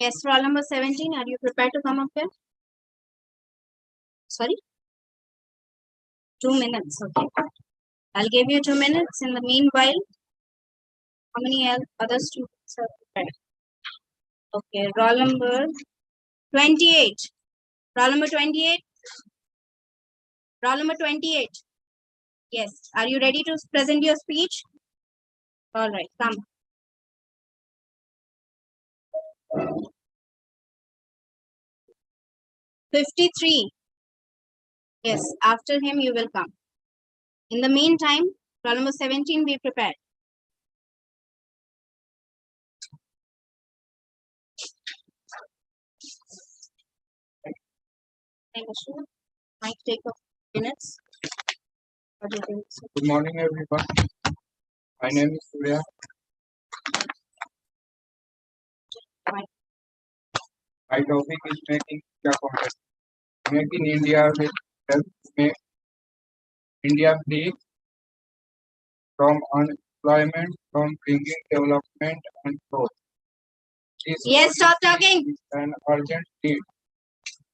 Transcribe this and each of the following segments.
Yes, roll number 17. Are you prepared to come up here? Sorry? 2 minutes. Okay. I'll give you 2 minutes. In the meanwhile, how many other students are prepared? Okay, roll number 28. Roll number 28. Roll number 28. Yes. Are you ready to present your speech? All right, come. '53. Yes, after him you will come. In the meantime, roll number 17, be prepared. Thank you. Might take a few minutes. What do you think? Good morning, everyone. My name is Surya. My topic is making India competitive. Making India will help make India free from unemployment, from bringing development and growth. Yes, stop talking. Is an urgent need.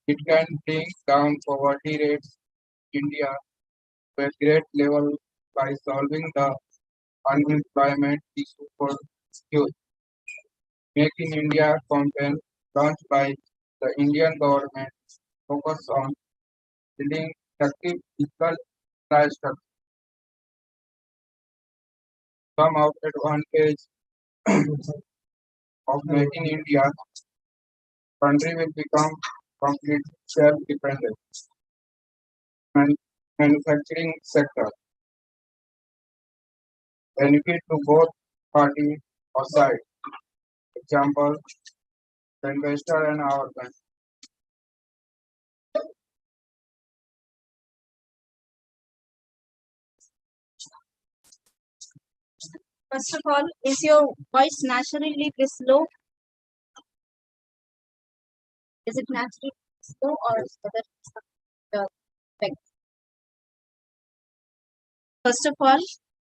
It can bring down poverty rates in India to a great level by solving the unemployment issue for youth. Making India campaign launched by the Indian government focus on building effective physical infrastructure. Some of the advantage of making India country will become completely self-dependent. Manufacturing sector benefit to both party or side. Example, the investor and our bank. First of all, is your voice naturally this low? Is it naturally this low or is there the effect? First of all,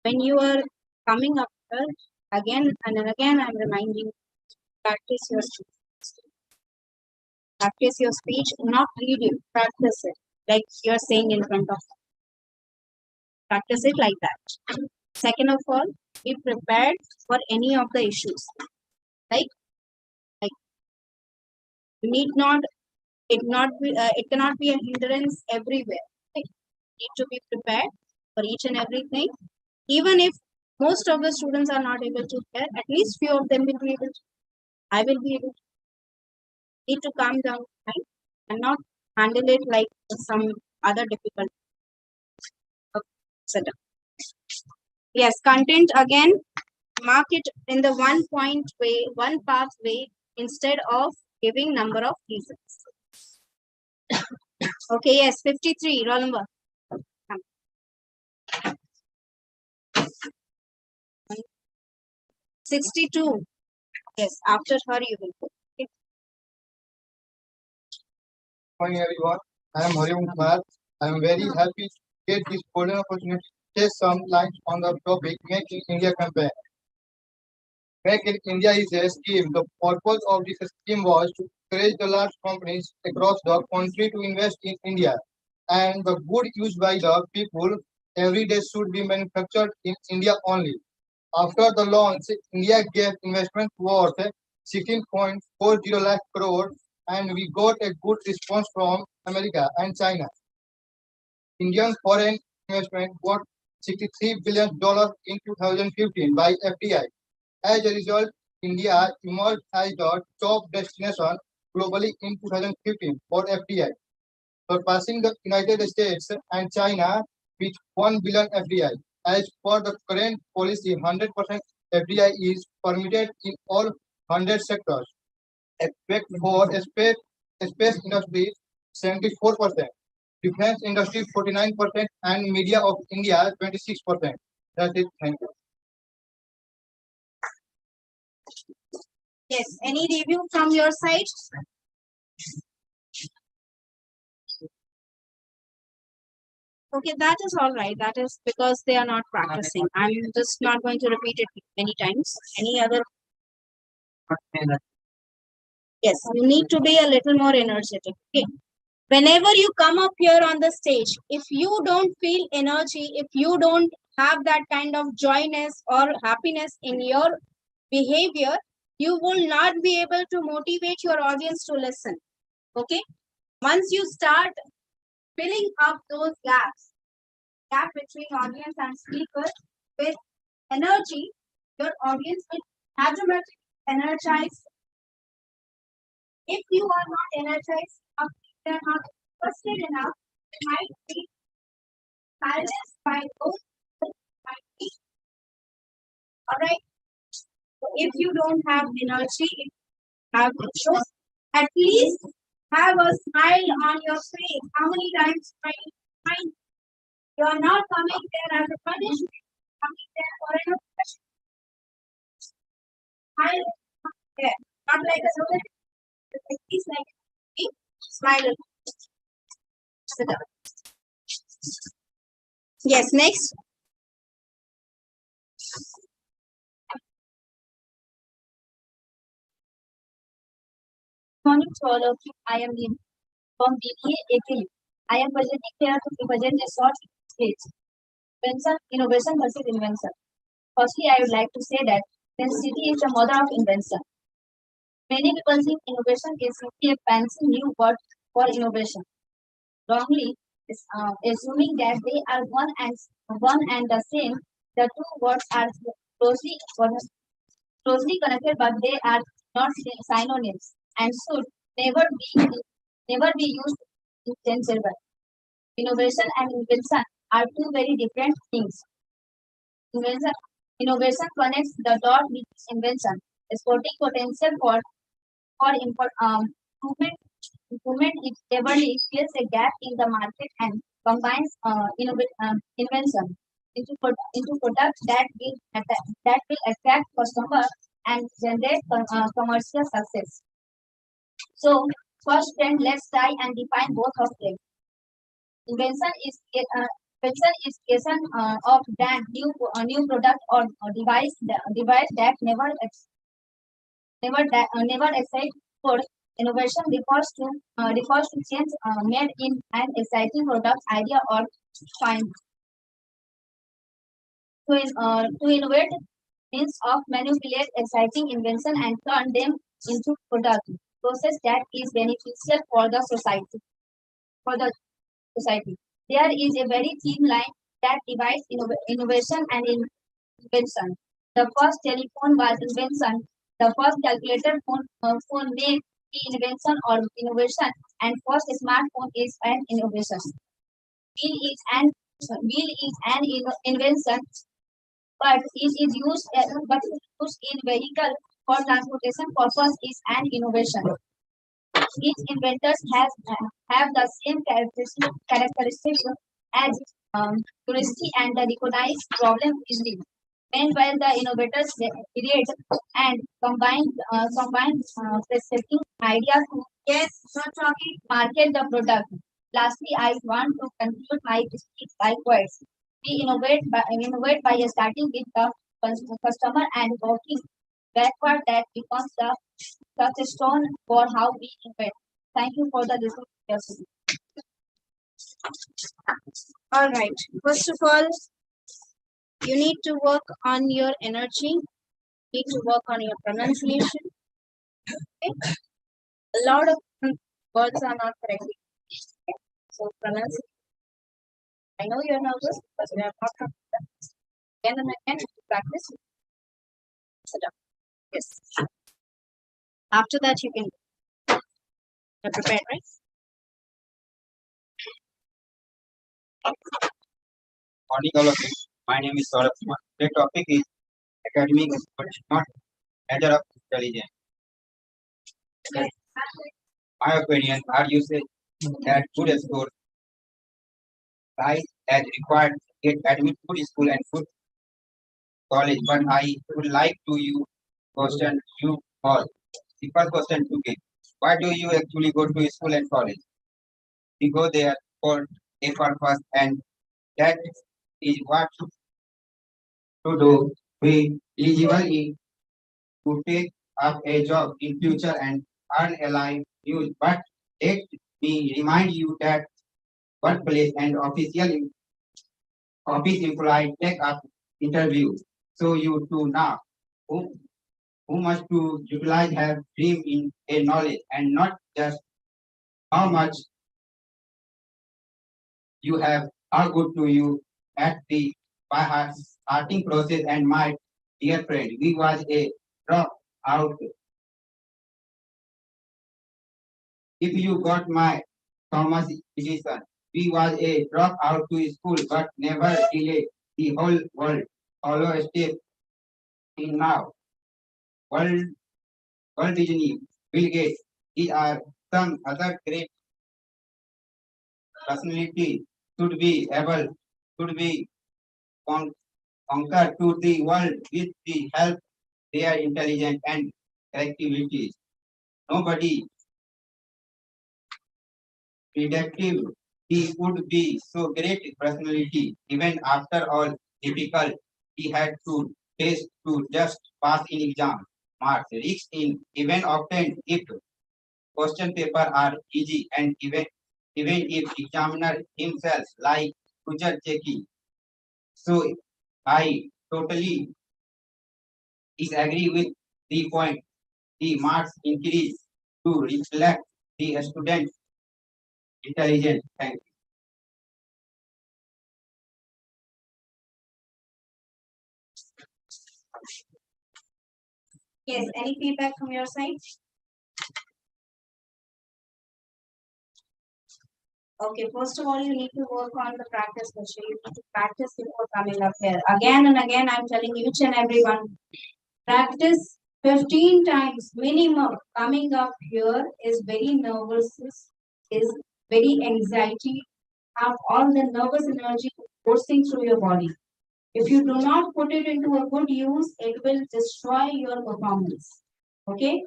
when you are coming up here, again and again, I'm reminding you, practice your speech. Practice your speech, not read it, practice it, like you're saying in front of them. Practice it like that. Second of all, be prepared for any of the issues. Like you need not, it cannot be a hindrance everywhere. Right? You need to be prepared for each and everything. Even if most of the students are not able to hear, at least few of them will be able to. I will be able to. Need to calm down, right? And not handle it like some other difficult setup. Yes, content again, mark it in the one point way, one pathway instead of giving number of reasons. Okay, yes, 53, roll number. 62. Yes, after her you will go. Okay. Good morning, everyone. I am Aryabhata. I am very happy to get this golden opportunity to shed some light on the topic Making India campaign. Make in India is a scheme. The purpose of this scheme was to encourage the large companies across the country to invest in India. And the good used by the people every day should be manufactured in India only. After the launch, India gave investment worth 16.40 lakh crore and we got a good response from America and China. Indian foreign investment got $63 billion in 2015 by FDI. As a result, India emerged as the top destination globally in 2015 for FDI, surpassing the United States and China with 1 billion FDI. As per the current policy, 100% FDI is permitted in all 100 sectors, except for space industry 74%, defense industry 49%, and media of India 26%. That's it. Thank you. Yes, any review from your side? Okay, that is all right. That is because they are not practicing. I'm just not going to repeat it many times. Any other? Yes, you need to be a little more energetic. Okay. Whenever you come up here on the stage, if you don't feel energy, if you don't have that kind of joyness or happiness in your behavior, you will not be able to motivate your audience to listen. Okay. Once you start filling up those gap between audience and speaker with energy, your audience will automatically energize. If you are not energized enough, if you are not interested enough, you might be silenced by those who might be. Alright. So if you don't have energy, if you have issues, at least have a smile on your face. How many times smile? You are not coming there as a punishment, coming there for an oppression. Smile there, not like a soldier. At least like a smile. Sit down. Yes, next. Good morning to all of you. I am Lim from BBA College. I am presenting here to present a short speech. Innovation versus invention. Firstly, I would like to say that necessity is the mother of invention. Many people think innovation is simply a fancy new word for innovation. Wrongly, assuming that they are one and the same, the two words are closely connected, but they are not synonyms and should never be never be used interchangeably. Innovation and invention are two very different things. Invention, innovation connects the dot with invention, exporting potential for improvement if cleverly fills a gap in the market and combines invention into products that will attract customers and generate commercial success. So first, then let's try and define both of them. Invention is creation of brand new product or device that never exist for. Innovation refers to change made in an exciting product idea or find. To innovate means of manipulate exciting invention and turn them into product process that is beneficial for the society. For the society, there is a very thin line that divides innovation and invention. The first telephone was invention. The first calculator phone may be invention or innovation, and first smartphone is an innovation. Wheel is an invention, but it is used in vehicle for transportation purpose is an innovation. Each inventors have the same characteristics as curiosity and the recognized problem easily. Meanwhile, the innovators create and combine specific ideas to market the product. Lastly, I want to conclude my speech by words. We innovate by starting with the customer and working backward that becomes the touchstone for how we invent. Thank you for the listening. All right. First of all, you need to work on your energy. You need to work on your pronunciation. Okay? A lot of words are not correct. Okay? So pronunciation. I know you're nervous because you have not practiced. Again and again, if you practice, sit down. Yes. After that, you can. You're prepared, right? Morning, all of you. My name is Saurabh Kumar. The topic is academic, but not measure of intelligence. In my opinion, are you say that good score rise as required to get admit good school and good college, but I would like to you question you all. The first question to get. Why do you actually go to school and college? We go there for a purpose, and that is what to do. We eligible in to take up a job in future and earn a livelihood. But let me remind you that workplace and office employee take up interview. So you too now who, who must to utilize have dream in a knowledge and not just how much you have, how good to you at the by heart starting process. And my dear friend, we was a drop out. If you got my Thomas Edison, we was a drop out to school, but never delay the whole world. Follow a step in now. World, World Disney, Bill Gates. These are some other great personality should be con- conquer to the world with the help their intelligence and creativity. Nobody predictive he would be so great personality. Even after all difficult he had to face to just pass in exam. Marks risks in even often if question paper are easy and even if examiner himself like future checking. So I totally disagree with the point. The marks increase to reflect the student intelligence. Thank you. Yes, any feedback from your side? Okay, first of all, you need to work on the practice question. You need to practice before coming up here. Again and again, I'm telling each and everyone, practice 15 times minimum. Coming up here is very nervous, is very anxiety, have all the nervous energy coursing through your body. If you do not put it into a good use, it will destroy your performance. Okay?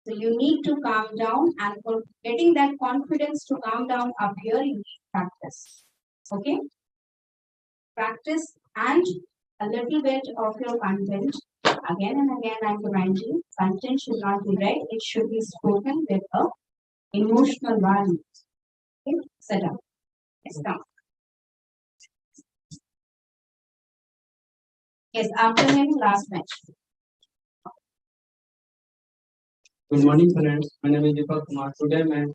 So you need to calm down, and for getting that confidence to calm down up here, you need practice. Okay? Practice and a little bit of your content. Again and again, I'm reminding you, content should not be read, it should be spoken with a emotional value. Okay? Sit down. Yes, down. Yes, after him, last match. Good morning, friends. My name is Deepak Kumar. Today, my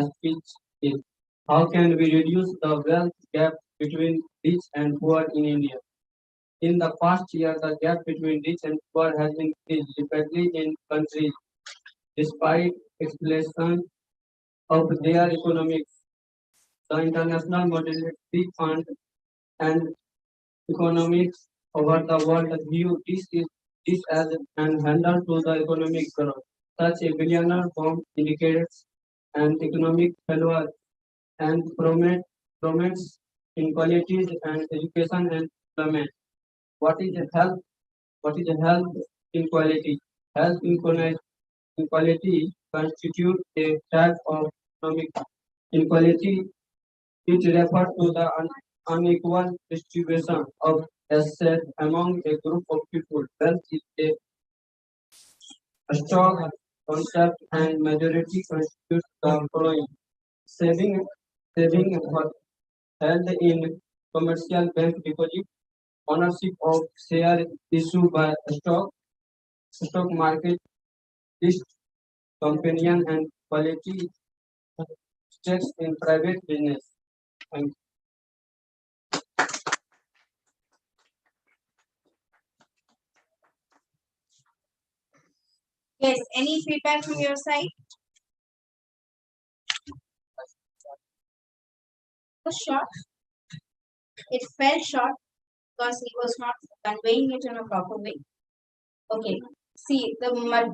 speech is how can we reduce the wealth gap between rich and poor in India? In the past year, the gap between rich and poor has increased rapidly in countries despite exploration of their economics. The International Monetary Fund and economics over the world view this as an handle to the economic growth. Such a billionaire bomb indicates an economic failure and promotes inequalities and education and employment. What is health? What is health inequality? Health inequality constitutes a type of economic inequality. It refers to the unequal distribution of assets among a group of people. Wealth is a strong concept and majority constitutes the following. Saving, saving held in commercial bank deposit, ownership of share issued by stock market, list companion and quality stakes in private business. Thank Yes, any feedback from your side? Was short. It fell short because he was not conveying it in a proper way. Okay. See, the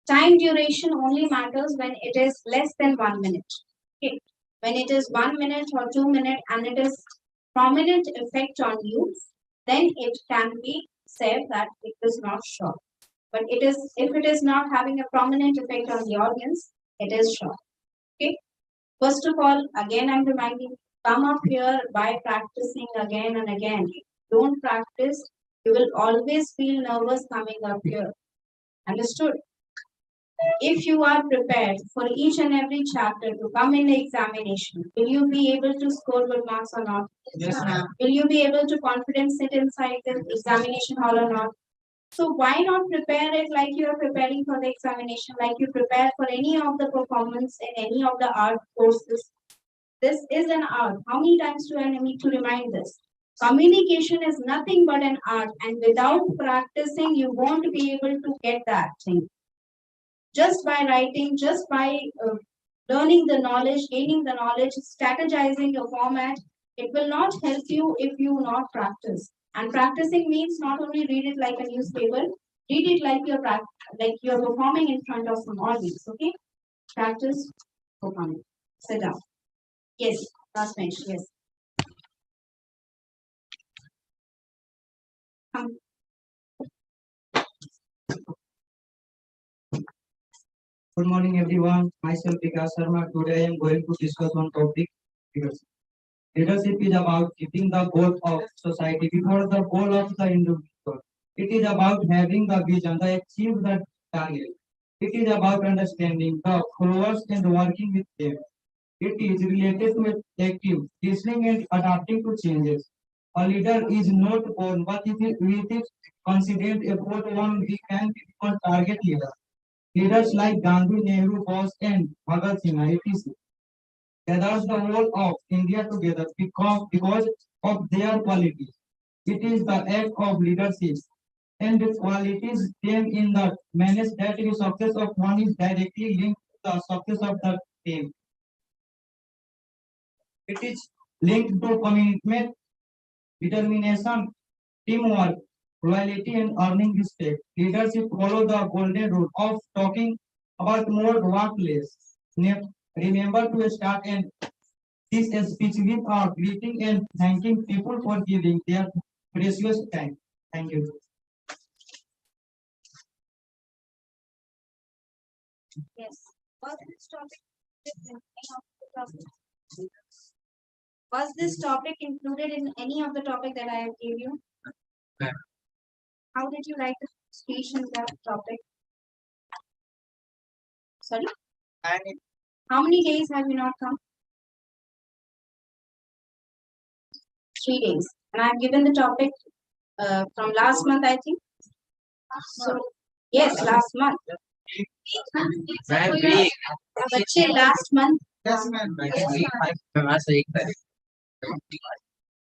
time duration only matters when it is less than 1 minute. Okay. When it is 1 minute or 2 minutes and it is prominent effect on you, then it can be said that it is not short. But it is if it is not having a prominent effect on the audience, it is short. Okay. First of all, again I'm reminding you, come up here by practicing again and again. If you don't practice, you will always feel nervous coming up here. Understood? if you are prepared for each and every chapter to come in the examination, will you be able to score good marks or not? Yes, ma'am. Will you be able to confidently sit inside the examination hall or not? So why not prepare it like you are preparing for the examination, like you prepare for any of the performance in any of the art courses? This is an art. How many times do I need to remind this? Communication is nothing but an art, and without practicing, you won't be able to get that thing. Just by writing, just by learning the knowledge, gaining the knowledge, strategizing your format, it will not help you if you not practice. And practicing means not only read it like a newspaper, read it like you're performing in front of some audience. Okay, practice performing. Sit down. Yes, classmate. Yes. Good morning, everyone. Myself, Vikas Sharma. Today, I am going to discuss one topic: leadership. Leadership is about keeping the goal of society before the goal of the individual. It is about having the vision to achieve the target. It is about understanding the followers and working with them. It is related to active listening and adapting to changes. A leader is not born, but it is with its consistent effort one we can become target leader. Leaders like Gandhi, Nehru, Bose, and Bhagat Singh, etc. gathers the whole of India together because of their qualities. It is the act of leadership and the qualities them in the manage that the success of one is directly linked to the success of the team. It is linked to commitment, determination, teamwork, loyalty, and earning respect. Leadership follow the golden rule of talking about more, work less. Remember to start and this speech with a greeting and thanking people for giving their precious time. Thank you. Yes. Was this topic in any of the topic? Was this topic included in any of the topic that I have gave you? No. How did you like the speech in that topic? Sorry? And How many days have you not come? 3 days. And I've given the topic from last month, I think. So, yes, last month. बच्चे last month. Yes, ma'am.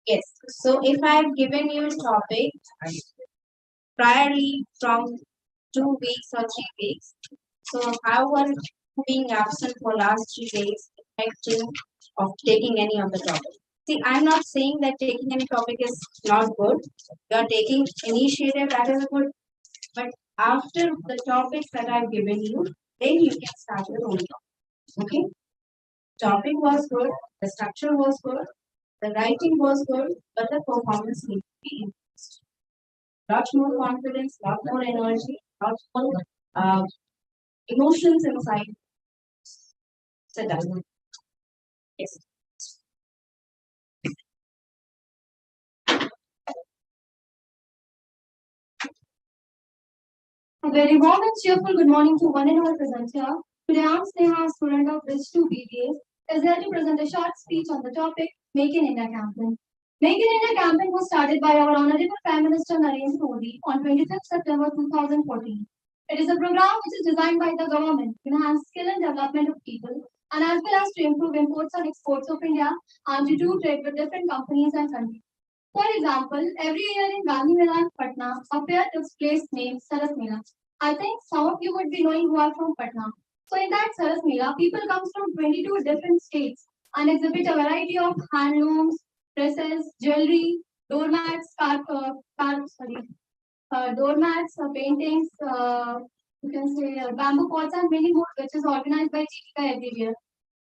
Yes. So if I have given you a topic priorly from 2 weeks or 3 weeks, so how are you being absent for last 3 days effective of taking any of the topic? See, I'm not saying that taking any topic is not good. You are taking initiative, that is good. But after the topics that I've given you, then you can start your own topic. Okay? Topic was good, the structure was good, the writing was good, but the performance needs to be increased. Lot more confidence, lot more energy, lot more emotions inside. So that's it. Yes. A very warm and cheerful good morning to one and all present here. Today I'm Sneha, student of Bridge 2 BBA, is here to present a short speech on the topic Make in India campaign. Make in India campaign was started by our Honorable Prime Minister Narendra Modi on 25th September 2014. It is a program which is designed by the government to enhance skill and development of people and as well as to improve imports and exports of India and to do trade with different companies and countries. For example, every year in Gandhi Mela in Patna, a fair takes place named Saras Mela. I think some of you would be knowing who are from Patna. So in that Saras Mela, people come from 22 different states and exhibit a variety of handlooms, dresses, jewelry, doormats, doormats, paintings, you can say bamboo pots and many more, which is organized by GTK every year.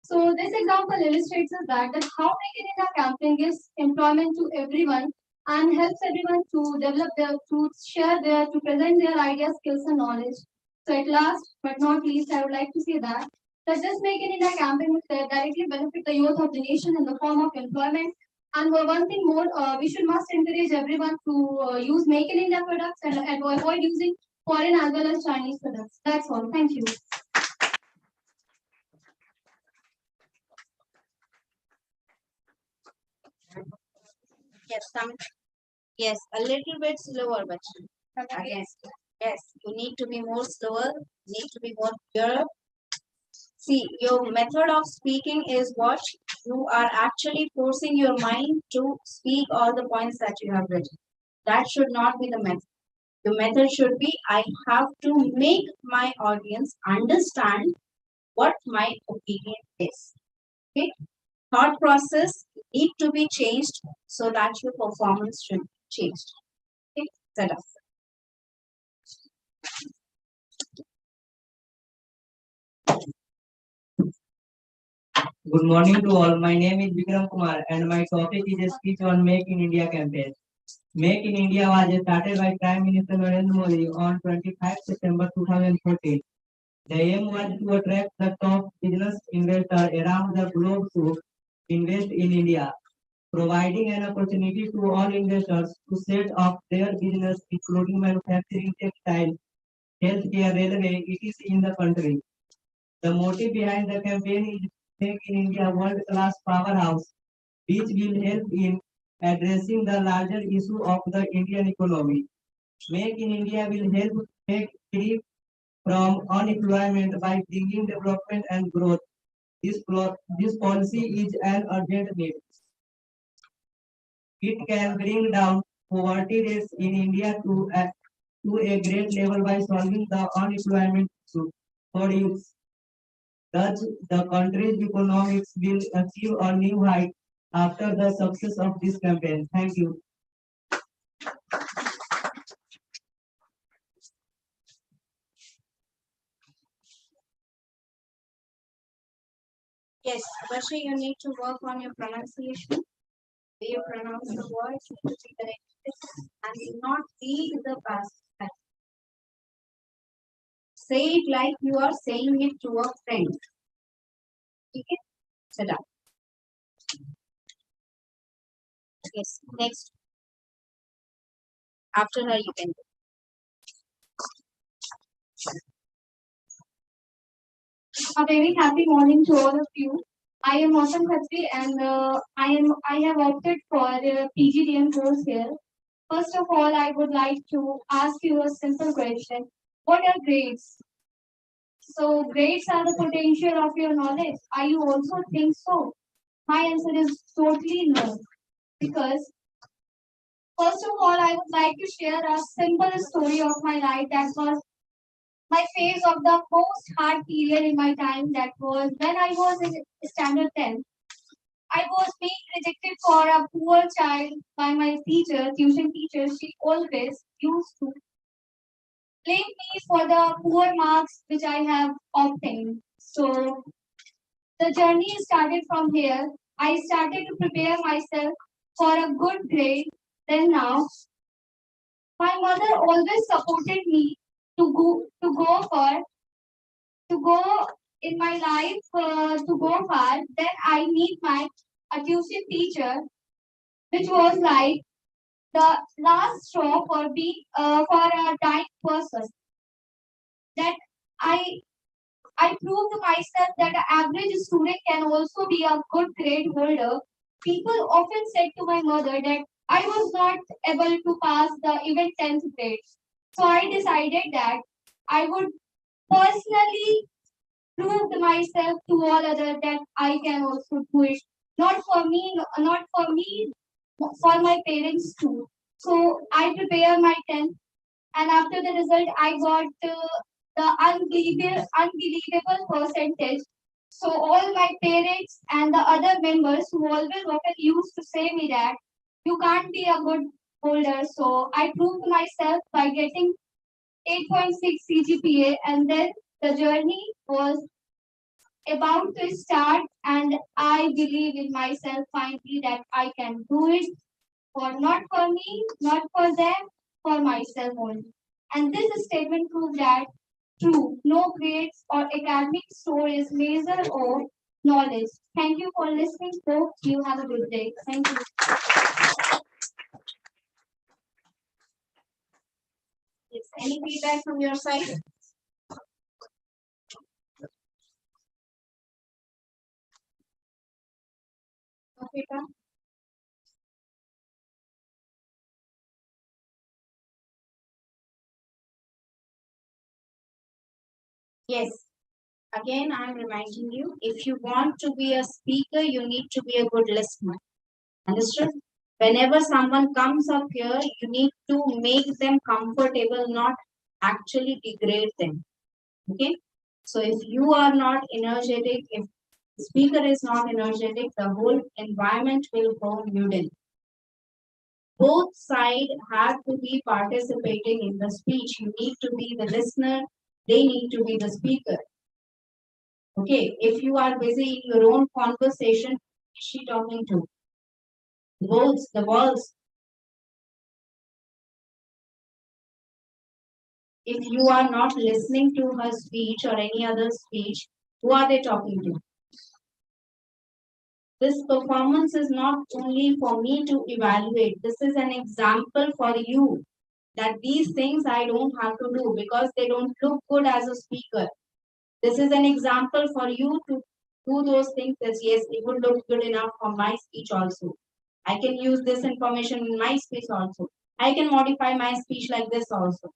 So this example illustrates us that how Make in India campaign gives employment to everyone and helps everyone to develop to share to present their ideas, skills, and knowledge. So at last, but not least, I would like to say that this Make in India campaign will directly benefit the youth of the nation in the form of employment. And one thing more, we should must encourage everyone to use Make in India products and avoid using foreign as well as Chinese products. That's all. Thank you. Yes, come. Yes, a little bit slower, Bachchan. Again. Yes, you need to be more slower, need to be more clear. See, your method of speaking is what you are actually forcing your mind to speak all the points that you have written. That should not be the method. The method should be I have to make my audience understand what my opinion is. Okay? Thought process need to be changed so that your performance should be changed. Okay? Set up. Good morning to all. My name is Vikram Kumar and my topic is a speech on Make in India campaign. Make in India was started by Prime Minister Narendra Modi on 25 September 2014. The aim was to attract the top business investors around the globe to invest in India, providing an opportunity to all investors to set up their business, including manufacturing, textile, healthcare, railway, etc. in the country. The motive behind the campaign is Make in India world-class powerhouse, which will help in addressing the larger issue of the Indian economy. Make in India will help make free from unemployment by bringing development and growth. This policy is an urgent need. It can bring down poverty rates in India to a great level by solving the unemployment issue for youth. Thus, the country's economics will achieve a new height after the success of this campaign. Thank you. Yes, Abashi, you need to work on your pronunciation. Way you pronounce the words need to be corrected and do not read the past. Say it like you are saying it to a friend. Okay? Sit up. Yes, next. After her, you can go. A very happy morning to all of you. I am Mosam Khatri and I have opted for PGDM course here. First of all, I would like to ask you a simple question. What are grades? So grades are the potential of your knowledge. Are you also think so? My answer is totally no. Because first of all, I would like to share a simple story of my life that was my phase of the most hard period in my time. That was when I was in standard 10. I was being rejected for a poor child by my teacher, tuition teacher. She always used to blame me for the poor marks which I have obtained. So the journey started from here. I started to prepare myself for a good grade. Then now, my mother always supported me to go in my life to go far. Then I meet my a tuition teacher, which was like the last straw for being for a dying person. That I I proved to myself that an average student can also be a good grade holder. People often said to my mother that I was not able to pass the even 10th grade. So I decided that I would personally prove myself to all others that I can also do it. Not for me, not for me, for my parents too. So I prepare my 10th, and after the result, I got the unbelievable percentage. So all my parents and the other members who always often used to say me that you can't be a good holder. So I proved myself by getting 8.6 CGPA, and then the journey was about to start, and I believe in myself finally that I can do it for not for me, not for them, for myself only. And this statement proves that true, no grades or academic score is measure of knowledge. Thank you for listening, folks. You have a good day. Thank you. Yes, any feedback from your side? Okay, Yes. Again, I'm reminding you, if you want to be a speaker, you need to be a good listener. Understood? Whenever someone comes up here, you need to make them comfortable, not actually degrade them. Okay? So if you are not energetic, if the speaker is not energetic, the whole environment will go muted. Both sides have to be participating in the speech. You need to be the listener, they need to be the speaker. Okay, if you are busy in your own conversation, who is she talking to? The walls. If you are not listening to her speech or any other speech, who are they talking to? This performance is not only for me to evaluate, this is an example for you that these things I don't have to do because they don't look good as a speaker. This is an example for you to do those things that yes, it would look good enough for my speech also. I can use this information in my speech also. I can modify my speech like this also.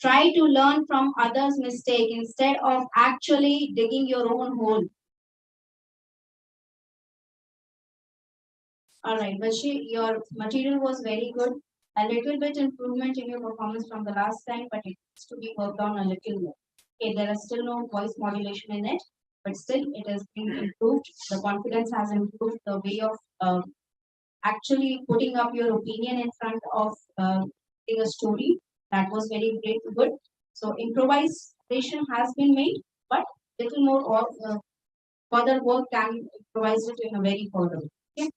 Try to learn from others' mistake instead of actually digging your own hole. All right, Vashi, your material was very good. A little bit improvement in your performance from the last time, but it needs to be worked on a little more. Okay, there is still no voice modulation in it, but still it has been improved. The confidence has improved. The way of actually putting up your opinion in front of a story, that was very great, good. So improvisation has been made, but little more or further work can improvise it in a very further. Okay.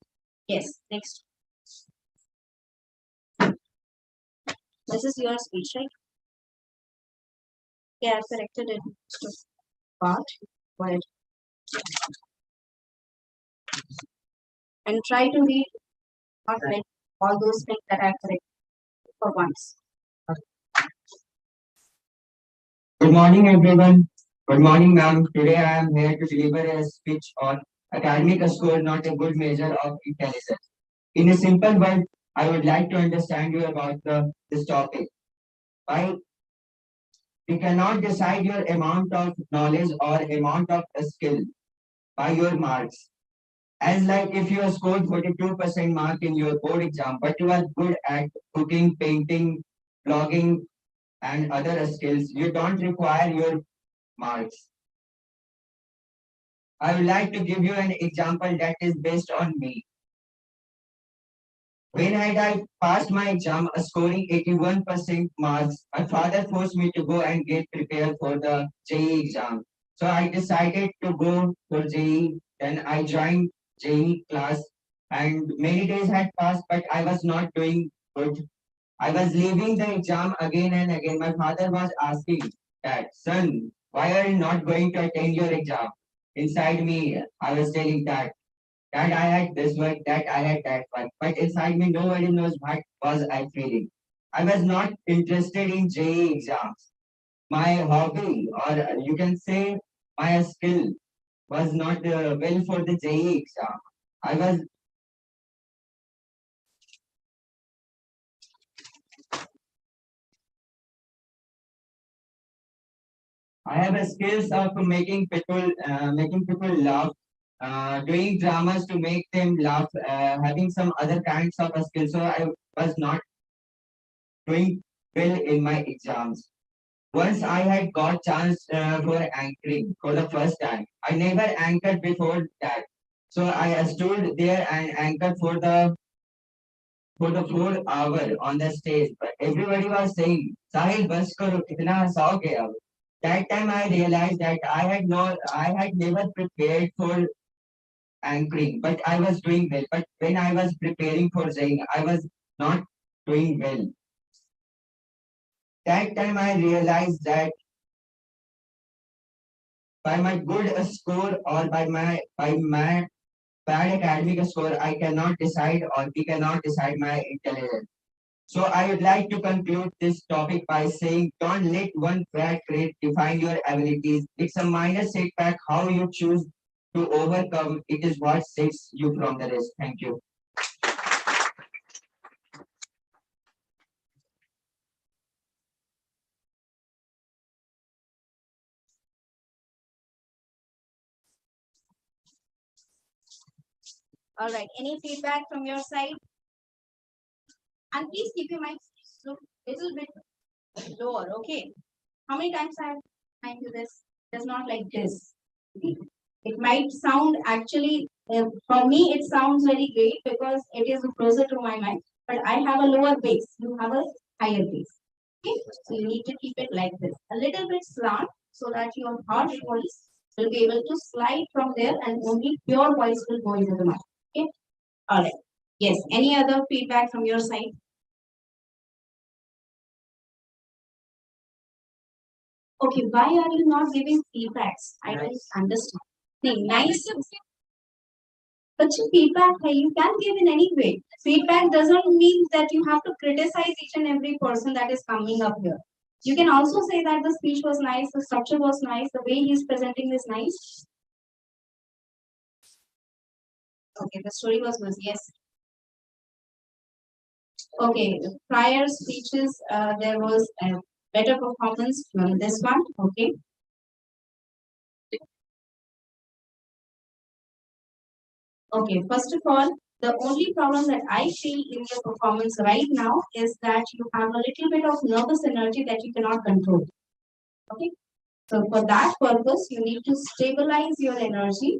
Yes. Next. This is your speech, right? Yeah, I've corrected it. Part. Go ahead. And try to read not like all those things that I've corrected for once. Good morning, everyone. Good morning, ma'am. Today I am here to deliver a speech on academic score, not a good measure of intelligence. In a simple word, I would like to understand you about this topic. Why you cannot decide your amount of knowledge or amount of skill by your marks. As like if you scored 42% mark in your board exam, but you are good at cooking, painting, blogging, and other skills, you don't require your marks. I would like to give you an example that is based on me. When I passed my exam scoring 81% marks, my father forced me to go and get prepared for the JEE exam. So I decided to go for JEE. Then I joined JEE class and many days had passed, but I was not doing good. I was leaving the exam again and again. My father was asking that, son, why are you not going to attend your exam? Inside me, I was telling that I had this work, that I had that work. But inside me, nobody knows what was I feeling. I was not interested in JEE exams. My hobby, or you can say my skill, was not well for the JEE exam. I was I have a skills of making people laugh, doing dramas to make them laugh, having some other kinds of skills. So I was not doing well in my exams. Once I had got chance for anchoring for the first time. I never anchored before that. So I stood there and anchored for the 4 hour on the stage. But everybody was saying, Sahil, bas karo, kitna hasaoge ab. That time I realized that I had never prepared for anchoring, but I was doing well. But when I was preparing for saying, I was not doing well. That time I realized that by my good score or by my bad academic score, I cannot decide or we cannot decide my intelligence. So I would like to conclude this topic by saying don't let one bad grade define your abilities. It's a minor setback. How you choose to overcome it is what sets you from the rest. Thank you. All right. Any feedback from your side? And please keep your mic little bit lower. Okay. How many times I have time to this? It's not like this. It might sound actually, for me, it sounds very great because it is closer to my mic. But I have a lower base. You have a higher base. Okay. So you need to keep it like this. A little bit slant so that your harsh voice will be able to slide from there and only pure voice will go into the mic. Okay. All right. Yes. Any other feedback from your side? Okay, why are you not giving feedbacks? I don't understand. नहीं, nice. अच्छी feedback है, you can give in any way. Feedback doesn't mean that you have to criticize each and every person that is coming up here. You can also say that the speech was nice, the structure was nice, the way he is presenting is nice. Okay, the story was good, yes. Okay, prior speeches, there was a better performance from this one. Okay. Okay, first of all, the only problem that I see in your performance right now is that you have a little bit of nervous energy that you cannot control. Okay, so for that purpose, you need to stabilize your energy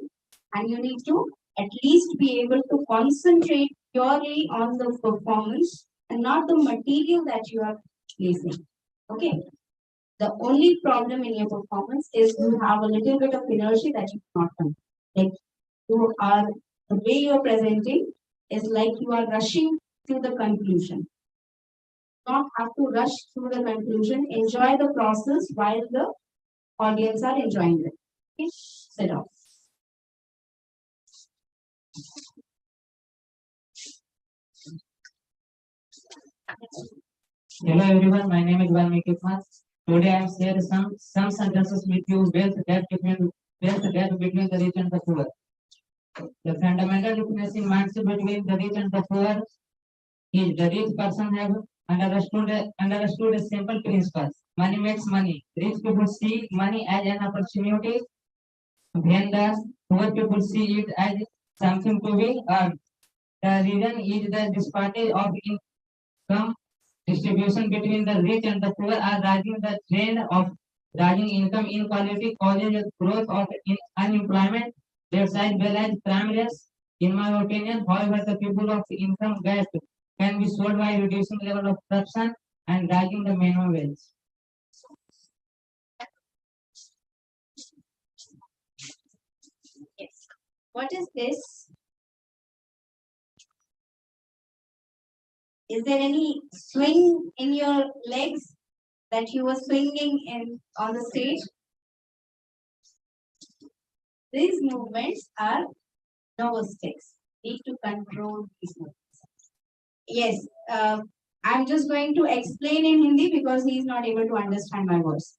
and you need to at least be able to concentrate purely on the performance and not the material that you are placing. Okay, the only problem in your performance is you have a little bit of energy that you cannot control. Like you are the way you are presenting is like you are rushing to the conclusion. Not have to rush through the conclusion. Enjoy the process while the audience are enjoying it. Okay, sit down. Hello everyone, my name is Valmiki Kumar. Today I am sharing some sentences with you. Wealth gap between the rich and the poor. The fundamental difference in mindset between the rich and the poor is the rich person have understood a simple principle. Money makes money. Rich people see money as an opportunity, when the poor people see it as something to be earned. The reason is the disparity of income distribution between the rich and the poor are rising. The trend of rising income inequality causes growth of unemployment. That's as well as crime rates. In my opinion, however, the people of income gap can be solved by reducing level of corruption and rising the minimum wage. Yes. What is this? Is there any swing in your legs that you were swinging in on the stage? These movements are nervous tics. Need to control these movements. Yes, I'm just going to explain in Hindi because he is not able to understand my words.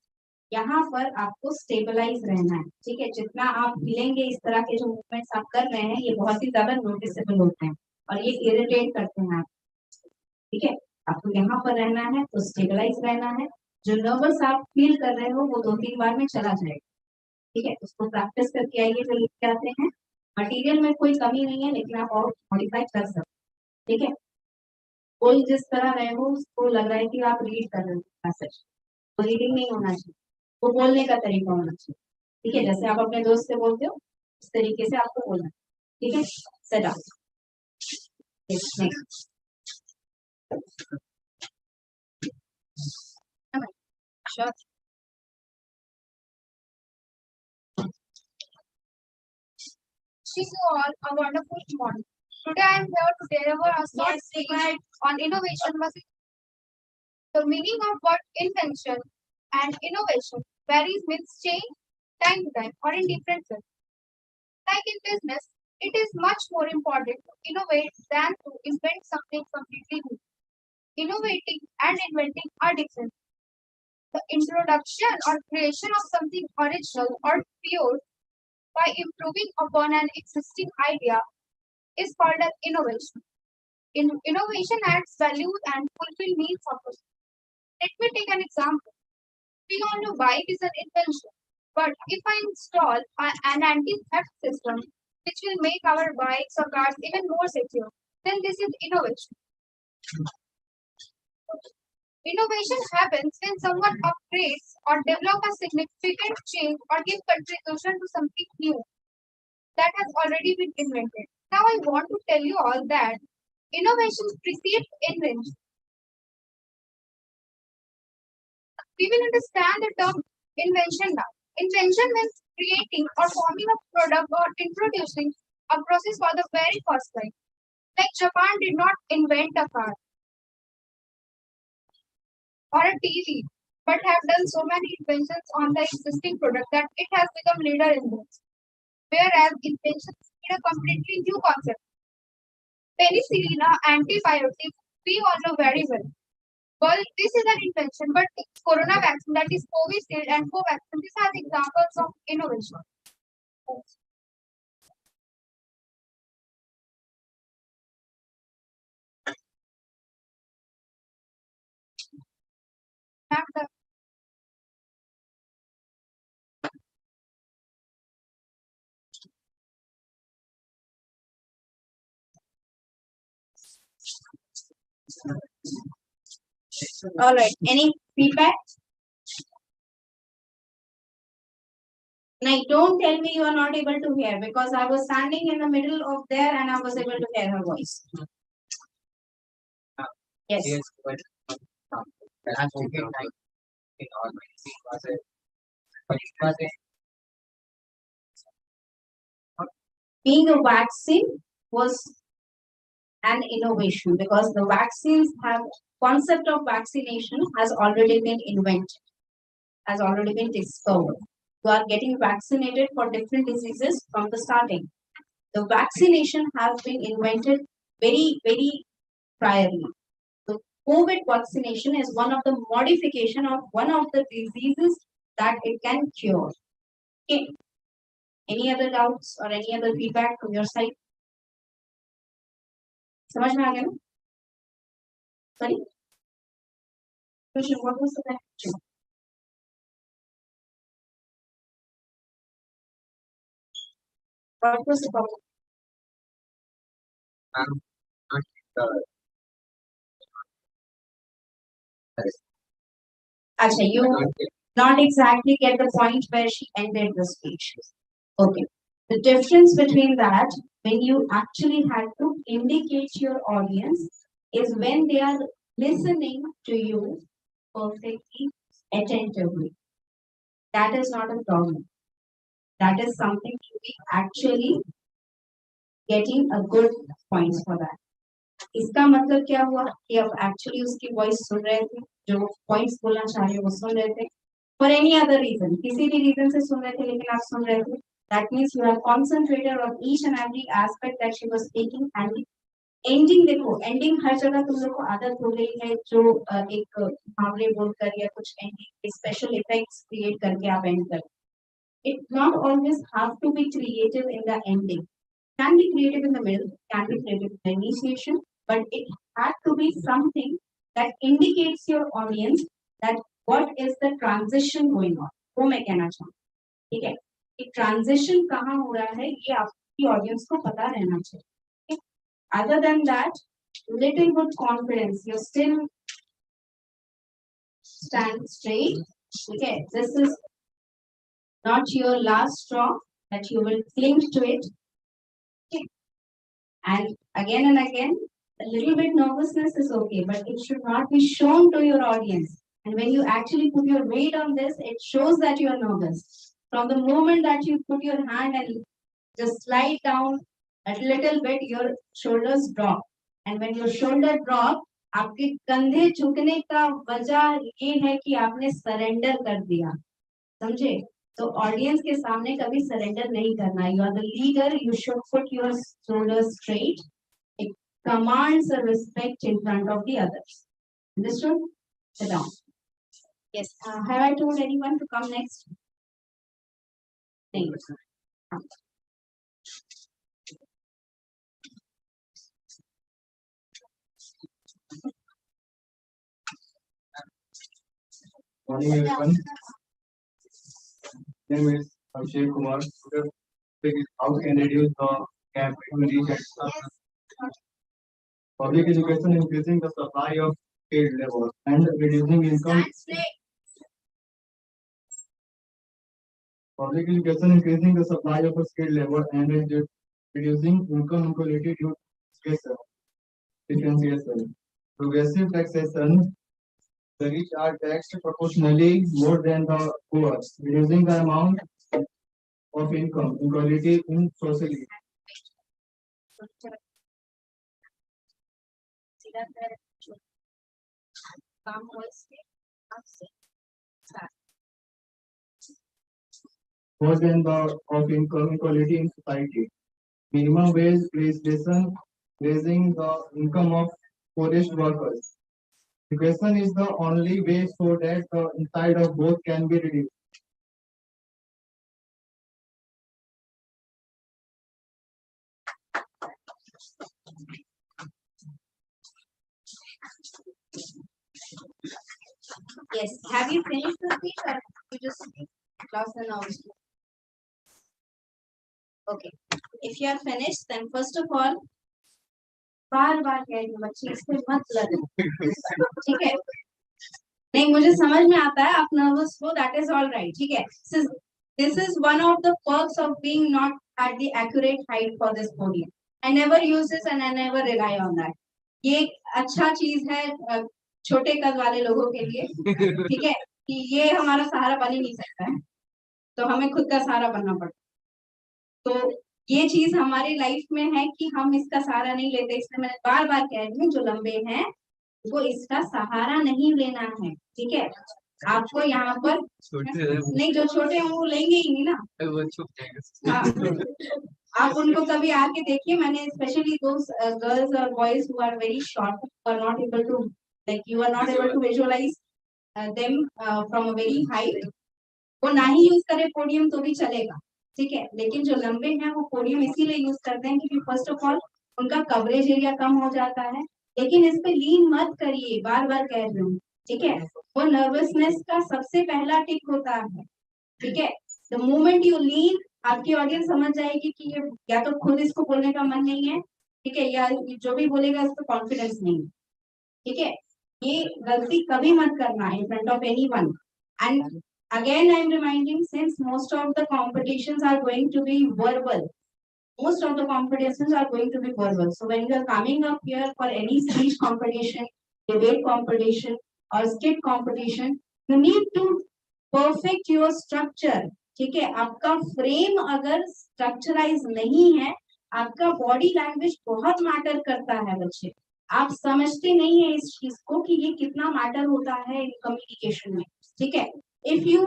यहाँ पर आपको stabilise रहना है, ठीक है। जितना आप हिलेंगे, इस तरह के जो मूवमेंट्स आप कर रहे हैं, ये बहुत ही ज्यादा नोटिसेबल होते हैं और ये इरिटेट करते हैं आप, ठीक है। आपको यहाँ पर रहना है तो स्टेबलाइज रहना है। जो नर्वस आप फील कर रहे हो वो 2-3 बार में चला जाएगा, ठीक है। उसको प्रैक्टिस करके आइए, जो लिख के आते हैं। मटेरियल में कोई कमी नहीं है, लेकिन आप और मॉडिफाई कर सकते, ठीक है। कोई जिस तरह रहे हो उसको लग रहा है कि आप रीड कर रहे हो मैसेज, तो रीडिंग नहीं होना चाहिए, वो बोलने का तरीका होना चाहिए, ठीक है। जैसे आप अपने दोस्त से बोलते हो उस तरीके से आपको बोलना, ठीक है। Set up Sure. Wish you all a wonderful morning. Today I am here to deliver a short speech on innovation versus the meaning of what invention and innovation varies with change time to time or in different ways. Like in business, it is much more important to innovate than to invent something completely new. Innovating and inventing are different. The introduction or creation of something original or pure by improving upon an existing idea is called an innovation. Innovation adds value and fulfill needs of us. Let me take an example. Being on a bike is an invention, but if I install an anti-theft system, which will make our bikes or cars even more secure, then this is innovation. Innovation happens when someone upgrades or develops a significant change or gives contribution to something new that has already been invented. Now I want to tell you all that innovation precedes invention. We will understand the term invention now. Invention means creating or forming a product or introducing a process for the very first time. Like Japan did not invent a car or a TV, but have done so many inventions on the existing product that it has become leader in this. Whereas inventions need a completely new concept. Penicillin, antibiotic, we all know very well. Well, this is an invention, but corona vaccine, that is Covishield and Covaxin, these are examples of innovation. Have the All right. Any feedback? Now, don't tell me you are not able to hear because I was standing in the middle of there and I was able to hear her voice. Yes. Yes, but I'm thinking like in all my classes, but it was Being a vaccine was an innovation because the vaccines have concept of vaccination has already been invented, has already been discovered. You are getting vaccinated for different diseases from the starting. The vaccination has been invented very, very priorly. The COVID vaccination is one of the modification of one of the diseases that it can cure. Okay. Any other doubts or any other feedback from your side? समझ में आ गया ना? Sorry? Question, what was the question? What was the problem? not the Actually, you not exactly get the point where she ended the speech. Okay. The difference between that, when you actually had to indicate your audience, is when they are listening to you perfectly, attentively. That is not a problem. That is something to be actually getting a good points for that. इसका मतलब क्या हुआ कि अब actually उसकी voice सुन रहे थे, जो points बोलना चाह रहे वो सुन रहे थे, for any other reason, किसी भी reason से सुन रहे थे लेकिन आप सुन रहे थे, that means you have concentrated on each and every aspect that she was speaking and ending देखो ending हर जगह तुम लोग को आदत हो गई है जो एक मुहावरे बोलकर या कुछ ending special effects create करके आप end कर. It not always have to be creative in the ending. Can be creative in the middle, can be creative in the initiation, but it had to be something that indicates your audience that what is the transition going on. वो मैं कहना चाहूँ, ठीक है? कि transition कहाँ हो रहा है ये आपकी audience को पता रहना चाहिए. Other than that, little bit confidence. You still stand straight. Okay, this is not your last straw that you will cling to it. Okay. And again, a little bit nervousness is okay, but it should not be shown to your audience. And when you actually put your weight on this, it shows that you are nervous. From the moment that you put your hand and just slide down a little bit, your shoulders drop. And when your shoulder drop, आपके कंधे झुकने का वजह ये है कि आपने surrender कर दिया, समझे? तो ऑडियंस के सामने कभी सरेंडर नहीं करना. You are the leader. You should put your shoulders straight. It commands a respect in front of the others. Understood? Sit down. Yes. Have I told anyone to come next? Thank you. Morning everyone. Name is Abhishek Kumar. how can reduce the gap between rich and poor. Public education increasing the supply of skilled labor and reducing income. Public education increasing the supply of skilled labor and reducing income inequality due to differentiation. Progressive taxation, the rich are taxed proportionally more than the poor, reducing the amount of income inequality in society. More than the of income inequality in society. Minimum wage legislation raising the income of poorest workers. Education is the only way so that the inside of both can be reduced. Yes. Have you finished the speech or you just lost the nerves? Okay. If you are finished, then first of all, बार बार कह रही हूँ बच्चे इस पे मत लड़ो, ठीक है? नहीं मुझे समझ में आता है आप नर्वस हो, that is all right, ठीक है? This is one of the perks of being not at the accurate height for this podium. I never use this and I never rely on that. ये एक अच्छा चीज है छोटे कद वाले लोगों के लिए, ठीक है? कि ये हमारा सहारा बन ही नहीं सकता है, तो हमें खुद का सहारा बनना पड़ता है। तो ये चीज हमारी लाइफ में है कि हम इसका सहारा नहीं लेते, इसलिए मैं बार बार कह रही हूँ जो लंबे हैं वो इसका सहारा नहीं लेना है, ठीक है? आपको यहाँ पर नहीं, जो छोटे हैं वो लेंगे ही नहीं ना, वो छुप जाएगा। आप उनको कभी आके देखिए, मैंने स्पेशली दोस गर्ल्स और boys who are very short, are not able to like you are not able to visualize them from a very height, वो ना ही यूज करे पोडियम तो भी चलेगा, ठीक है? लेकिन जो लंबे हैं वो पोडियम इसीलिए यूज करते हैं क्योंकि फर्स्ट ऑफ ऑल उनका कवरेज एरिया कम हो जाता है। लेकिन इस पे लीन मत करिए, बार बार कह रही हूँ, ठीक है? वो नर्वसनेस का सबसे पहला टिक होता है, ठीक है? द मोमेंट यू लीन, आपकी ऑडियंस समझ जाएगी कि ये या तो खुद इसको बोलने का मन नहीं है, ठीक है, या जो भी बोलेगा उसको कॉन्फिडेंस नहीं है, ठीक है? ये गलती कभी मत करना in front of anyone. And again I am reminding, since most of the competitions are going to be verbal, most of the competitions are going to be verbal. So when you are coming up here for any speech competition, debate competition or skit competition, you need to perfect your structure, ठीक है? आपका frame अगर structurize नहीं है, आपका body language बहुत matter करता है बच्चे, आप समझते नहीं है इस चीज को कि ये कितना मैटर होता है इन कम्युनिकेशन में, ठीक है? If you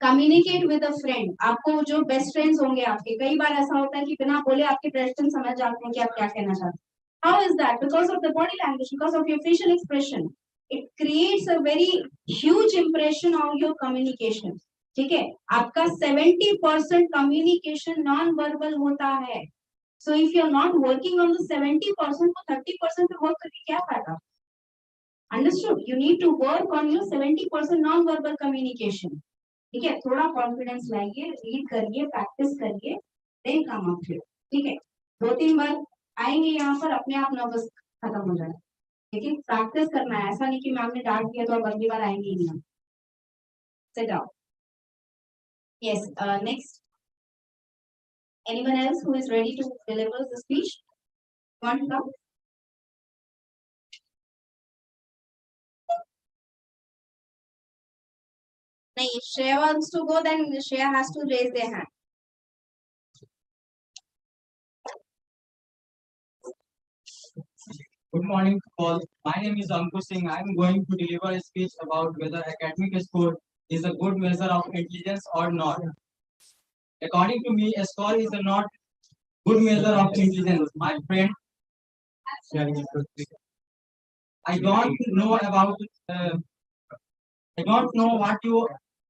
communicate with a friend, आपको जो बेस्ट फ्रेंड्स होंगे आपके, कई बार ऐसा होता है कि बिना बोले आपके बेस्ट फ्रेंड समझ जाते हैं कि आप क्या कहना चाहते हैं। How is that? Because of the body language, because of your facial expression, it creates a very huge impression on your communication, ठीक है? आपका 70% कम्युनिकेशन नॉन वर्बल होता है। So if you are not working on the 70%, तो 30% पे work करके क्या फायदा? Understood? You need to work on your 70% non verbal communication, ठीक है? थोड़ा कॉन्फिडेंस लाइए, रीड करिए, प्रैक्टिस करिए, देन कम अप हियर, ठीक है? 2-3 बार आएंगे यहाँ पर, अपने आप नर्वस खत्म हो जाए, लेकिन प्रैक्टिस करना है। ऐसा नहीं कि मैम ने डांट दिया तो आप अगली बार आएंगे ही नहीं। Sit down. Yes, next, anyone else who is ready to deliver the speech? Want to come? नहीं, if Shreya wants to go, then Shreya has to raise their hand. Good morning to all. My name is Ankur Singh. I am going to deliver a speech about whether academic score is a good measure of intelligence or not. According to me, a score is a not good measure of intelligence. My friend, I don't know about. I don't know what you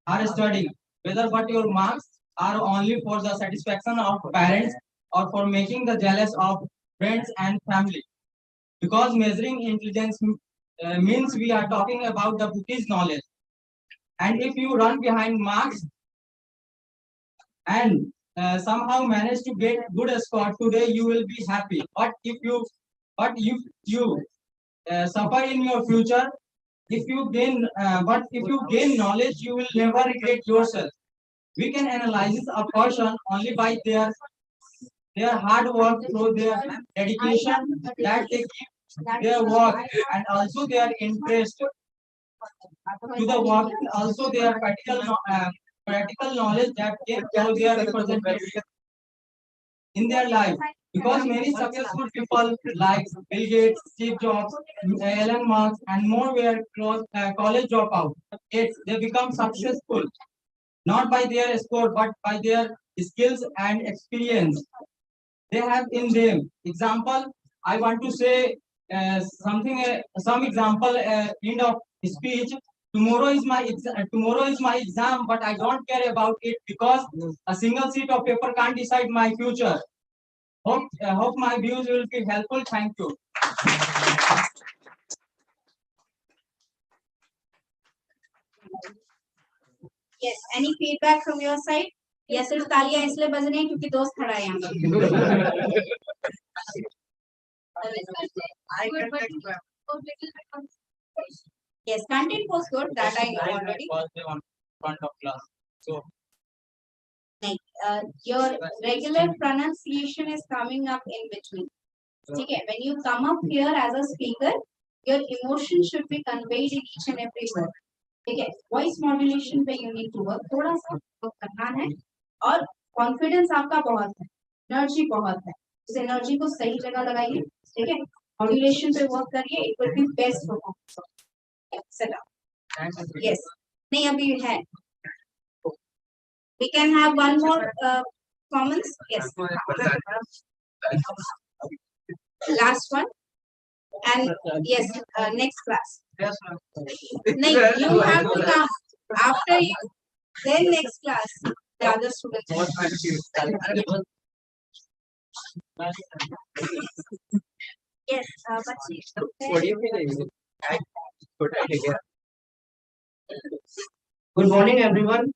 are studying. Whether what your marks are only for the satisfaction of parents or for making the jealous of friends and family. Because measuring intelligence means we are talking about the bookish knowledge. And if you run behind marks and somehow manage to get good score today, you will be happy. But if you suffer in your future, if you gain knowledge, you will never regret yourself. We can analyze a person only by their hard work, through their dedication that they give their work, and also their interest to the work, and also their practical knowledge that came through their representation in their life. Because many successful people like Bill Gates, Steve Jobs, Elon Musk, and more were college dropout. Yet they become successful not by their score but by their skills and experience they have in them. Example, I want to say some example end of speech. Tomorrow is my exam, but I don't care about it because a single sheet of paper can't decide my future. Hope my views will be helpful. Thank you. Yes. Any feedback from your side? Yes, सिर्फ तालियां इसलिए बज रही हैं क्योंकि दोस्त खड़ा है यहाँ पे. Yes, content was good. That I know already. On front of class. So Like, your regular pronunciation is coming up in between. Okay, when you come up here as a speaker, your emotion should be conveyed in each and every word. Okay, voice modulation पे you need to work. थोड़ा सा work करना है और confidence आपका बहुत है, energy बहुत है. उस energy को सही जगह लगाइए. ठीक है, modulation पे work करिए. It will be best performance. Set up. Yes. नहीं अभी है. We can have one more comments. Yes. Last one. And yes, next class. No, you have to come after you. Then next class, the other students. Yes, What do you think? Good idea. Good morning, everyone.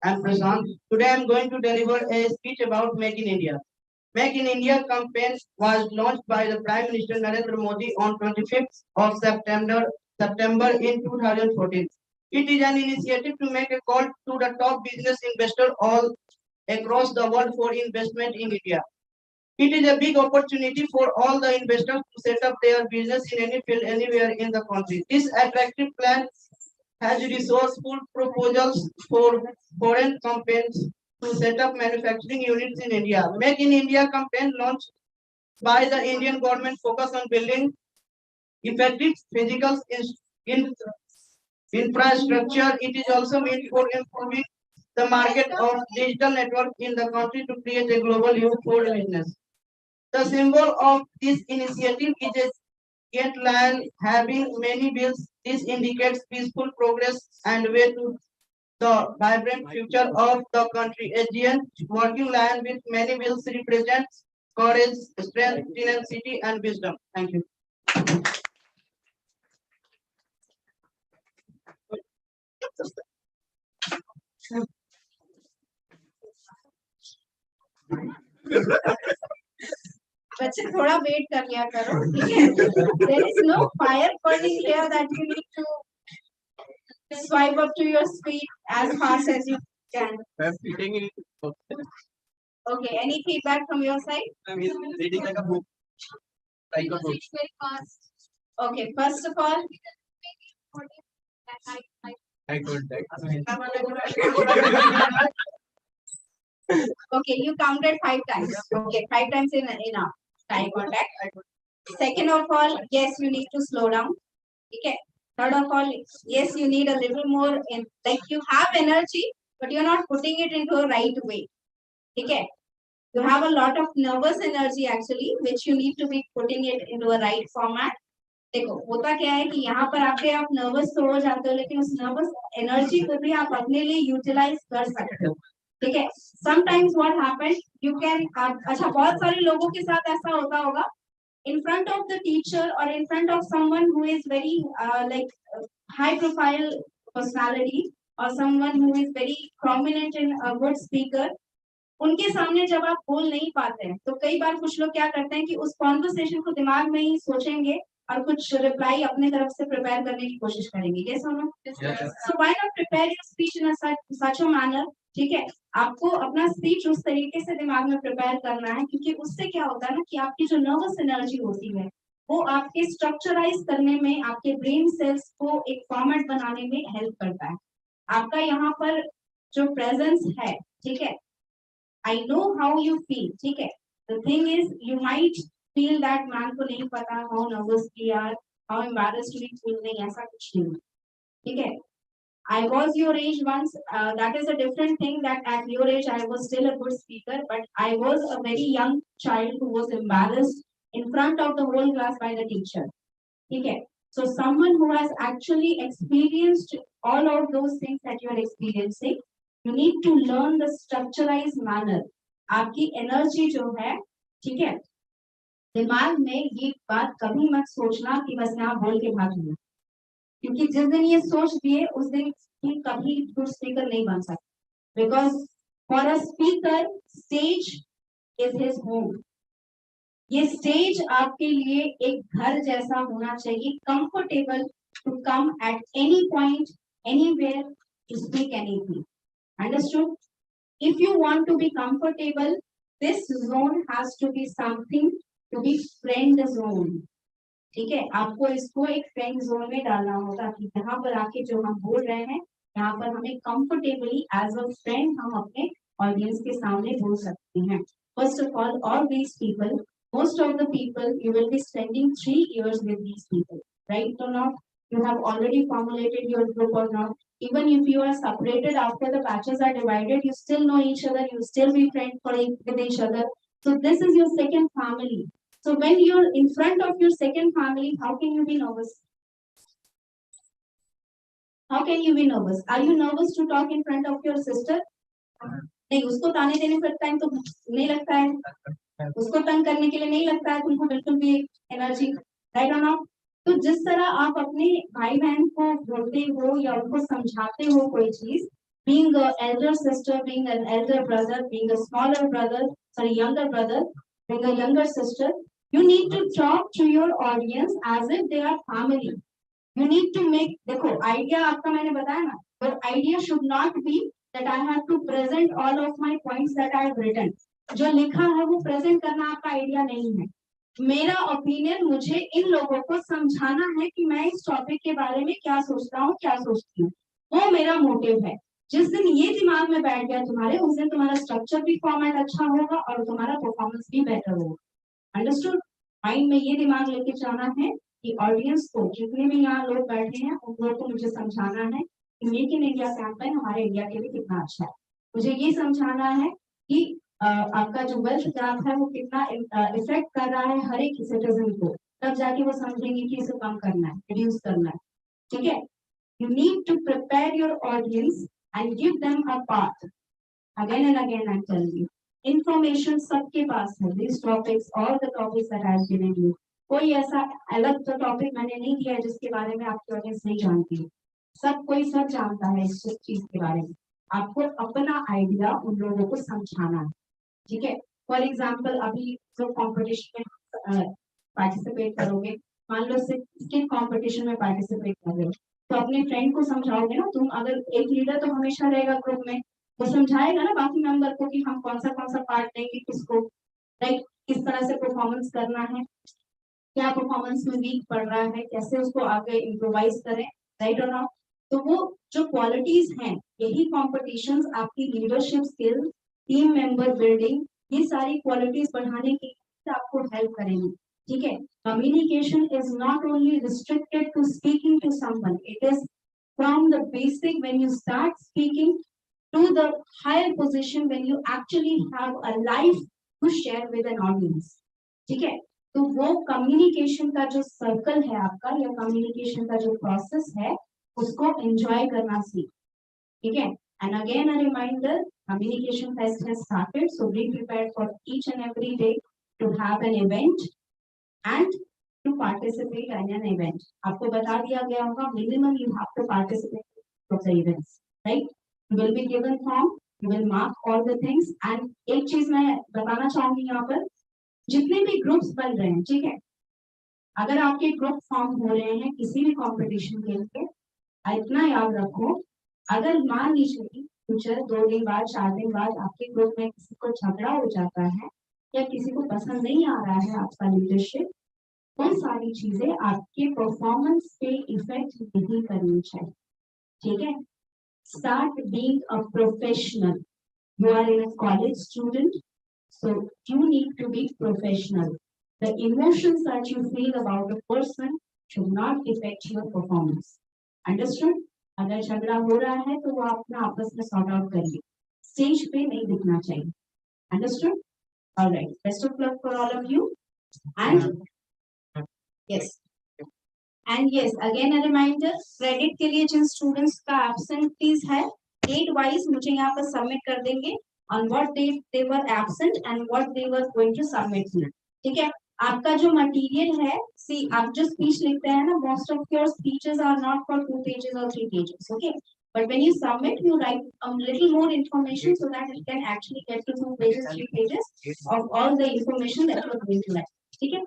I'm Prashant. Today I'm going to deliver a speech about Make in India. Make in India campaign was launched by the Prime Minister Narendra Modi on 25th of September in 2014. It is an initiative to make a call to the top business investors all across the world for investment in India. It is a big opportunity for all the investors to set up their business in any field anywhere in the country. This attractive plan has resourceful proposals for foreign companies to set up manufacturing units in India. Make in India campaign launched by the Indian government focus on building effective physical infrastructure. It is also meant for improving the market of digital network in the country to create a global youth for business. The symbol of this initiative is a giant lion having many wheels. This indicates peaceful progress and way to the vibrant future of the country. A giant working lion with many wheels represents courage, strength, tenacity, and wisdom. Thank you. बच्चे थोड़ा wait कर लिया करो, ठीक है? There is no fire burning here that you need to swipe up to your speed as fast as you can. Okay, any feedback from your side? I'm reading like a book. Like a book. Very fast. Okay, first of all, I don't like. okay, you counted 5 times. Okay, 5 times in enough. Eye contact. Second of all, yes, you need to slow down. Okay. Third of all, yes, you need a little more like you have energy, but you're not putting it into a right way. Okay. You have a lot of nervous energy actually, which you need to be putting it into a right format. देखो होता क्या है कि यहाँ पर आपके आप nervous तो हो जाते हो, लेकिन उस नर्वस एनर्जी को भी आप अपने लिए यूटिलाइज कर सकते हो. ठीक है. Sometimes what happens, you can अच्छा बहुत सारे लोगों के साथ ऐसा होता होगा, in front of the teacher or in front of someone who is very high profile personality or someone who is very prominent in a good speaker, उनके सामने जब आप बोल नहीं पाते हैं तो कई बार कुछ लोग क्या करते हैं कि उस कॉन्वर्सेशन को दिमाग में ही सोचेंगे और कुछ रिप्लाई अपने तरफ से प्रिपेयर करने की कोशिश करेंगे। यस और no? So why not prepare your speech in such a manner, ठीक है, आपको अपना स्पीच उस तरीके से दिमाग में प्रिपेयर करना है, क्योंकि उससे क्या होता है ना कि आपकी जो नर्वस एनर्जी होती है वो आपके स्ट्रक्चराइज करने में, आपके ब्रेन सेल्स को एक फॉर्मेट बनाने में हेल्प करता है। आपका यहाँ पर जो प्रेजेंस है, ठीक है, I know how you feel, ठीक है, the thing is you might feel that man को नहीं पता how nervous we are, how embarrassed we feel, नहीं ऐसा कुछ नहीं, ठीक है। I was your age once, that is a different thing, that at your age I was still a good speaker, but I was a very young child who was embarrassed in front of the whole class by the teacher, ठीक है। So someone who has actually experienced all of those things that you are experiencing, you need to learn the structurized manner. आपकी energy जो है, ठीक है, दिमाग में ये बात कभी मत सोचना कि बस यहाँ बोल के भाग जाना, क्योंकि जिस दिन ये सोच दिए उस दिन ही कभी गुड स्पीकर नहीं बन सकते। Because for a speaker stage is his home. ये स्टेज आपके लिए एक घर जैसा होना चाहिए, comfortable to come at any point, anywhere to speak anything. Understood? If you want to be comfortable, this zone has to be something to be friend zone, ठीक है, आपको इसको एक फ्रेंड जोन में डालना होगा कि यहाँ पर आके जो हम बोल रहे हैं यहाँ पर हमें कंफर्टेबली एज अ फ्रेंड हम अपने ऑडियंस के सामने बोल सकते हैं। First of all these people, most of the people you will be spending 3 years with these people, right or not? You have already formulated your group or not? Even if you are separated after the batches are divided, you still know each other, you still be friends with each other. So this is your second family. So when you're in front of your second family, how can you be nervous? How can you be nervous? Are you nervous to talk in front of your sister? नहीं, उसको ताने देने पर time तो नहीं लगता है, उसको तंग करने के लिए नहीं लगता है तुमको बिल्कुल भी एनर्जी, राइट और नॉट? तो जिस तरह आप अपने भाई बहन को बोलते हो या उनको समझाते हो कोई चीज, being an elder sister, being an elder brother, being a smaller brother, sorry, younger brother, being a younger sister, you need to talk to your audience as if they are family. You need to make, देखो idea आपका मैंने बताया ना, but idea should not be that I have to present all of my points that I have written. जो लिखा है वो present करना आपका आइडिया नहीं है। मेरा ओपिनियन, मुझे इन लोगों को समझाना है कि मैं इस टॉपिक के बारे में क्या सोचता हूँ, क्या सोचती हूँ, वो मेरा मोटिव है। जिस दिन ये दिमाग में बैठ गया तुम्हारे, उस दिन तुम्हारा स्ट्रक्चर भी फॉर्मेट अच्छा होगा और तुम्हारा परफॉर्मेंस भी बेटर होगा। अंडरस्टूड? माइंड में ये दिमाग लेके जाना है कि ऑडियंस को, जितने भी यहाँ लोग बैठे हैं उन लोगों को मुझे समझाना है कि मेक इन इंडिया कैंपेन हमारे इंडिया के लिए कितना अच्छा है। मुझे ये समझाना है कि आपका जो वेल्थ गैप है वो कितना इफेक्ट कर रहा है हर एक सिटीजन को, तब जाके वो समझेंगे कि इसे कम करना है, रिड्यूस करना है, ठीक है। You need to prepare your audience and give them a path. Again and again I am telling you, information सबके पास है, दिस टॉपिक्स और the topics that I have given you, कोई ऐसा अलग तो टॉपिक मैंने नहीं दिया है जिसके बारे में आपकी ऑडियंस नहीं जानती है। सब कोई सब जानता है इस चीज के बारे में, आपको अपना आइडिया उन लोगों को समझाना है, ठीक है। फॉर एग्जाम्पल अभी जो कॉम्पिटिशन में पार्टिसिपेट करोगे, मान लो स्किट कॉम्पिटिशन में पार्टिसिपेट कर रहे हो, तो अपने फ्रेंड को समझाओगे ना तुम, अगर एक लीडर तो हमेशा रहेगा ग्रुप में, वो समझाएगा ना बाकी मेंबर को कि हम कौन सा पार्ट देंगे किसको, राइट, किस तरह से परफॉर्मेंस करना है, क्या परफॉर्मेंस में वीक पड़ रहा है, कैसे उसको आगे इम्प्रोवाइज करें, राइट और नॉट? तो वो जो क्वालिटीज हैं, यही कॉम्पिटिशंस आपकी leadership skill, team member building, ये सारी क्वालिटीज बढ़ाने के लिए आपको हेल्प करेंगी, ठीक है। Communication is not only restricted to speaking to someone, it is from the basic when you start speaking to the higher position when you actually have a life to share with an audience, ठीक है। तो वो communication का जो circle है आपका, या communication का जो प्रोसेस है, उसको एंजॉय करना सीख, ठीक है। And again a reminder, communication fest has started, so be prepared for each and every day to have an event and to participate in an event. आपको बता दिया गया होगा minimum you have to participate for the events, right? You will be given form, You will mark all the things and एक चीज मैं बताना चाहूंगी यहाँ पर जितने भी ग्रुप्स बन रहे हैं ठीक है अगर आपके ग्रुप फॉर्म हो रहे हैं किसी भी कंपटीशन के लिए इतना याद रखो अगर मान लीजिए फ्यूचर 2 दिन बाद 4 दिन बाद आपके ग्रुप में किसी को झगड़ा हो जाता है या किसी को पसंद नहीं आ रहा है आपका लीडरशिप वो सारी चीजें आपके परफॉर्मेंस पे इफेक्ट नहीं करनी चाहिए ठीक है start being a professional you are in a college student so you need to be professional the emotions that you feel about a person should not affect your performance understood अगर झगड़ा हो रहा है तो वो अपना आपस में सॉर्ट आउट करिए स्टेज पे नहीं दिखना चाहिए understood all right best of luck for all of you and yes and yes again a reminder credit के लिए जिन स्टूडेंट्स का absentees है डेट वाइज मुझे यहाँ पर सबमिट कर देंगे on what date they were absent and what they were going to submit ठीक है आपका जो मटेरियल है सी आप जो स्पीच लिखते हैं ना most of your speeches are not for 2 pages or 3 pages okay but when you submit you write a little more information so that it can actually get to 2 pages 3 pages of all the information that you are going to write ठीक है